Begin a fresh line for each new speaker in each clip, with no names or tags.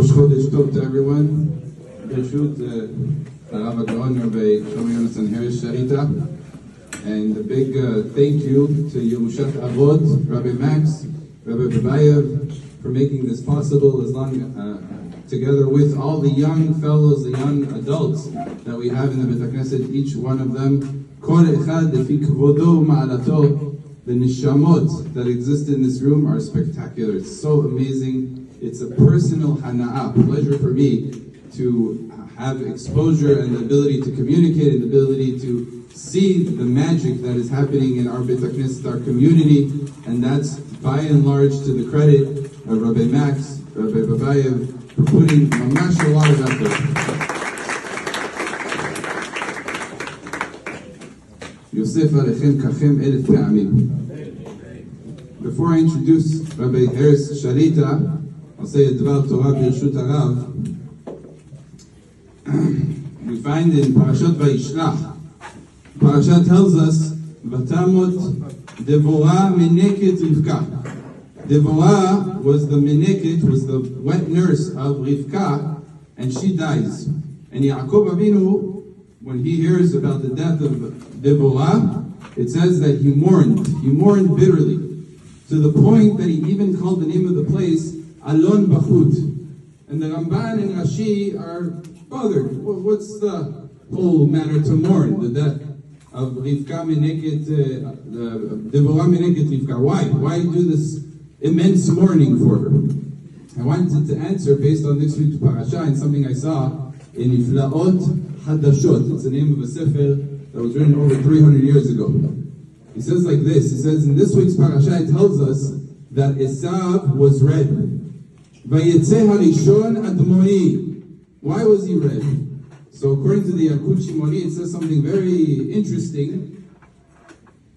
Rosh Chodesh Tov to everyone. Bereshut Harav HaGaon Rabbi Shlomo Yonasan Harris Sharita. And a big thank you to Yerushat Avot, Rabbi Max, Rabbi Babayev, for making this possible, as long together with all the young fellows, the young adults that we have in the Beit HaKnesset, each one of them. Kol echad lefi kvodo ma'alato. The nishamot that exist in this room are spectacular. It's so amazing. It's a personal hana'ah, pleasure for me to have exposure and the ability to communicate and the ability to see the magic that is happening in our Beit HaKnesset, our community, and that's by and large to the credit of Rabbi Max, Rabbi Babayev, for putting mamash a lot of effort. Yosef alechem kachem elef pe'amim. Before I introduce Rabbi Harris Sharita, I'll say a Dvar Torah Bereshut Harav. We find in Parashat Vayishlach, Parashat tells us, Vatamot Dvorah meneket Rivka. Dvorah was the meneket, was the wet nurse of Rivka, and she dies. And Yaakov Avinu, when he hears about the death of Dvorah, it says that he mourned bitterly, to the point that he even called the name of the place Alon Bachut. And the Ramban and Rashi are bothered. What's the whole matter to mourn? The death of Rivka Meneket, Devorah Meneket Rivka. Why do this immense mourning for her? I wanted to answer based on this week's parasha and something I saw in Iflaot Hadashot. It's the name of a sefer that was written over 300 years ago. He says like this, he says in this week's parasha it tells us that Esav was red. Vayetze harishon admoni. Why was he red? So according to the Yakut Shimoni, it says something very interesting.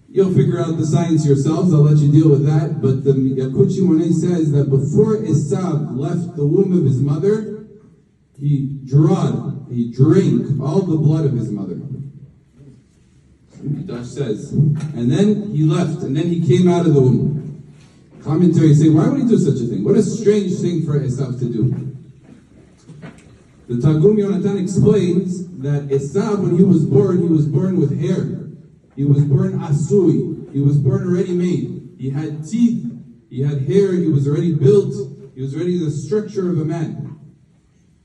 You'll figure out the science yourselves, I'll let you deal with that. But the Yakut Shimoni says that before Esav left the womb of his mother, he drank all the blood of his mother. Dash says, and then he left, and then he came out of the womb. Commentaries say, why would he do such a thing? What a strange thing for Esav to do. The Targum Yonatan explains that Esav, when he was born with hair. He was born asui. He was born already made. He had teeth. He had hair. He was already built. He was already the structure of a man.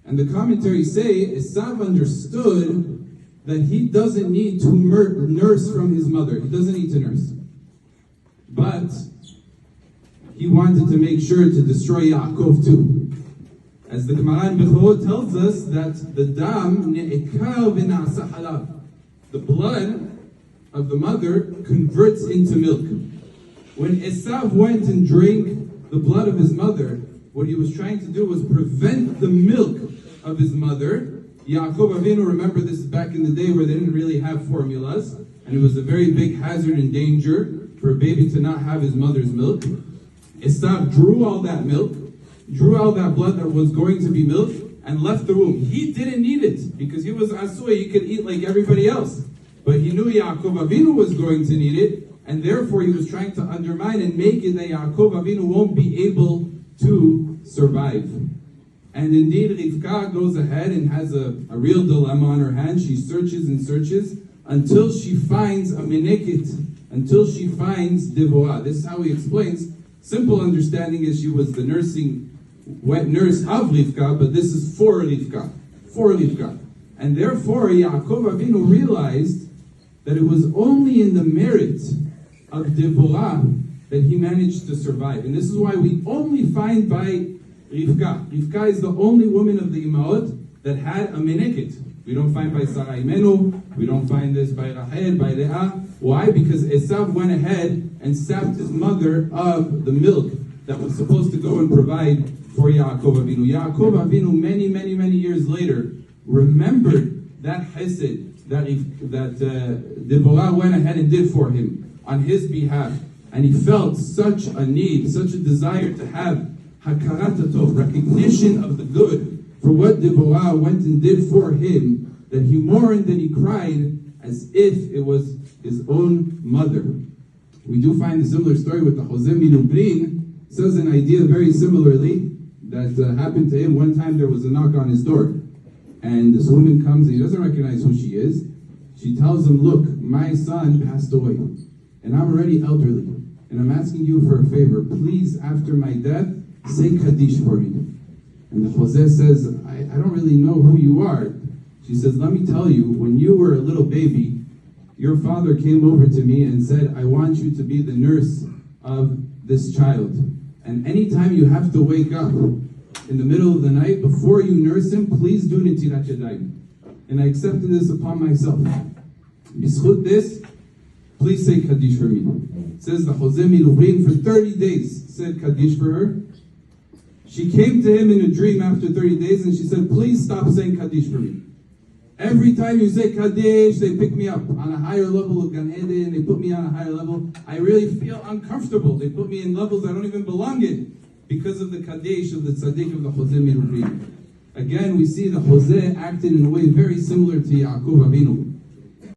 And the commentaries say Esav understood that he doesn't need to nurse from his mother. He doesn't need to nurse. But he wanted to make sure to destroy Yaakov too. As the Gemara in Bechorot tells us that the dam ne'ekar v'na'asa halav. The blood of the mother converts into milk. When Esav went and drank the blood of his mother, what he was trying to do was prevent the milk of his mother. Yaakov Avinu, remember this is back in the day where they didn't really have formulas, and it was a very big hazard and danger for a baby to not have his mother's milk. Esav drew all that milk, drew all that blood that was going to be milk, and left the womb. He didn't need it, because he was asui, he could eat like everybody else. But he knew Yaakov Avinu was going to need it, and therefore he was trying to undermine and make it that Yaakov Avinu won't be able to survive. And indeed, Rivka goes ahead and has a real dilemma on her hand. She searches and searches until she finds a meneket, until she finds Devorah. This is how he explains. Simple understanding is she was the wet nurse of Rivka, but this is for Rivka. And therefore, Yaakov Avinu realized that it was only in the merit of Devorah that he managed to survive. And this is why we only find by Rivka. Rivka is the only woman of the Imaot that had a meneket. We don't find by Sarah Imenu, we don't find this by Rahel, by Leah. Why? Because Esav went ahead and sapped his mother of the milk that was supposed to go and provide for Yaakov Avinu. Yaakov Avinu, many, many, many years later, remembered that chesed that Devorah went ahead and did for him on his behalf. And he felt such a need, such a desire to have hakarat hatov, recognition of the good for what Devorah went and did for him, that he mourned and he cried as if it was his own mother. We do find a similar story with the Jose Milubrin. Says an idea very similarly, that happened to him. One time there was a knock on his door, and this woman comes and he doesn't recognize who she is. She tells him, look, my son passed away, and I'm already elderly, and I'm asking you for a favor. Please, after my death, say Kaddish for me. And the Jose says, I don't really know who you are. She says, let me tell you, when you were a little baby, your father came over to me and said, I want you to be the nurse of this child. And anytime you have to wake up in the middle of the night, before you nurse him, please do Netilat Yadayim. And I accepted this upon myself. B'schut this, please say Kaddish for me. It says the Jose Milubrin for 30 days said Kaddish for her. She came to him in a dream after 30 days and she said, please stop saying Kaddish for me. Every time you say Kaddish, they pick me up on a higher level of Gan Eden, they put me on a higher level. I really feel uncomfortable. They put me in levels I don't even belong in because of the Kaddish of the Tzaddik of the Jose Milubrin. Again, we see the Jose acted in a way very similar to Yaakov Avinu.